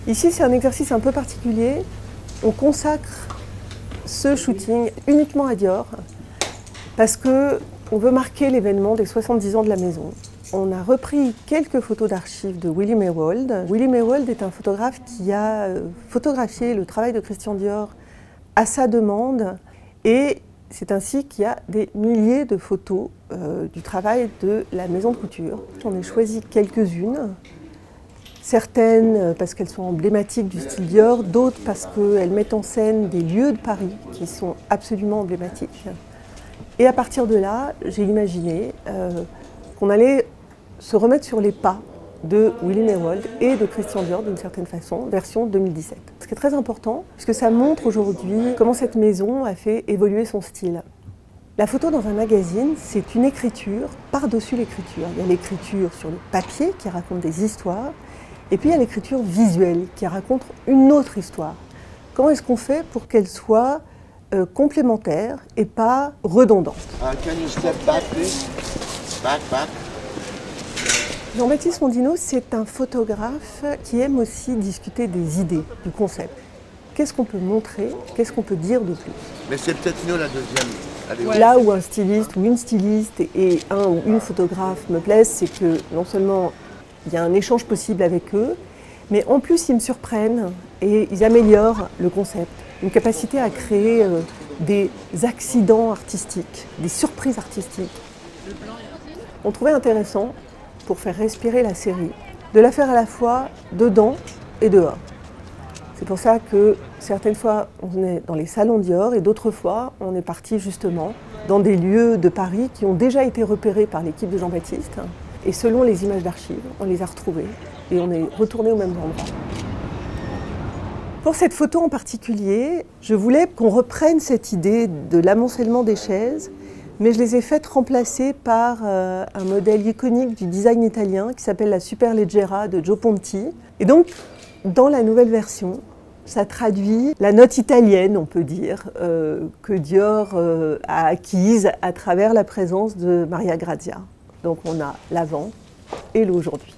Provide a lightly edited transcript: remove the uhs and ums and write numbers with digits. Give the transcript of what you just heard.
Ici, c'est un exercice un peu particulier. On consacre ce shooting uniquement à Dior parce qu'on veut marquer l'événement des 70 ans de la maison. On a repris quelques photos d'archives de Willie Maywald. Willie Maywald est un photographe qui a photographié le travail de Christian Dior à sa demande et c'est ainsi qu'il y a des milliers de photos du travail de la maison de couture. J'en ai choisi quelques-unes, certaines parce qu'elles sont emblématiques du style Dior, d'autres parce qu'elles mettent en scène des lieux de Paris qui sont absolument emblématiques. Et à partir de là, j'ai imaginé qu'on allait se remettre sur les pas de Willie Maywald et de Christian Dior d'une certaine façon, version 2017. Ce qui est très important, puisque ça montre aujourd'hui comment cette maison a fait évoluer son style. La photo dans un magazine, c'est une écriture par-dessus l'écriture. Il y a l'écriture sur le papier qui raconte des histoires, et puis il y a l'écriture visuelle qui raconte une autre histoire. Comment est-ce qu'on fait pour qu'elle soit complémentaire et pas redondante? Can you step back, please? Back. Jean-Baptiste Mondino, c'est un photographe qui aime aussi discuter des idées, du concept. Qu'est-ce qu'on peut montrer? Qu'est-ce qu'on peut dire de plus? Mais c'est peut-être mieux la deuxième. Allez, Ouais. Là où un styliste ou une styliste et un ou une photographe me plaisent, c'est que non seulement il y a un échange possible avec eux, mais en plus ils me surprennent et ils améliorent le concept. Une capacité à créer des accidents artistiques, des surprises artistiques. On trouvait intéressant, pour faire respirer la série, de la faire à la fois dedans et dehors. C'est pour ça que certaines fois on est dans les salons Dior et d'autres fois on est parti justement dans des lieux de Paris qui ont déjà été repérés par l'équipe de Jean-Baptiste. Et selon les images d'archives, on les a retrouvés et on est retourné au même endroit. Pour cette photo en particulier, je voulais qu'on reprenne cette idée de l'amoncellement des chaises, mais je les ai faites remplacer par un modèle iconique du design italien qui s'appelle la Superleggera de Joe Ponti. Et donc, dans la nouvelle version, ça traduit la note italienne, on peut dire, que Dior a acquise à travers la présence de Maria Grazia. Donc on a l'avant et l'aujourd'hui.